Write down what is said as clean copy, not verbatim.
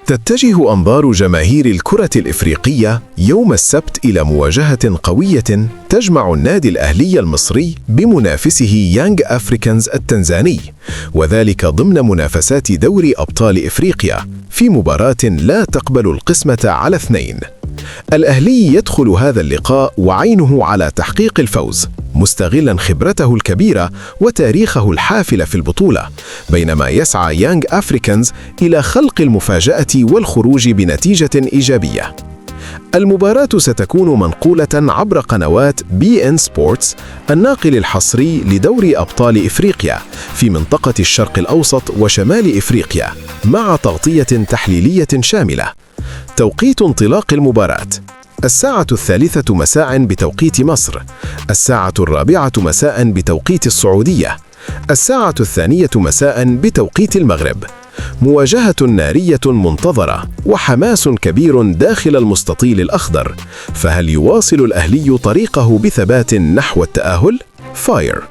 تتجه أنظار جماهير الكرة الإفريقية يوم السبت إلى مواجهة قوية تجمع النادي الأهلي المصري بمنافسه يانغ أفريكانز التنزاني، وذلك ضمن منافسات دوري أبطال إفريقيا في مباراة لا تقبل القسمة على اثنين. الأهلي يدخل هذا اللقاء وعينه على تحقيق الفوز، مستغلا خبرته الكبيرة وتاريخه الحافل في البطولة، بينما يسعى يانغ أفريكانز إلى خلق المفاجأة والخروج بنتيجة إيجابية. المباراة ستكون منقولة عبر قنوات BN Sports، الناقل الحصري لدوري أبطال إفريقيا في منطقة الشرق الأوسط وشمال إفريقيا، مع تغطية تحليلية شاملة. توقيت انطلاق المباراة: 3:00 مساء بتوقيت مصر، 4:00 مساء بتوقيت السعودية، 2:00 مساء بتوقيت المغرب. مواجهة نارية منتظرة وحماس كبير داخل المستطيل الأخضر، فهل يواصل الأهلي طريقه بثبات نحو التأهل؟ فاير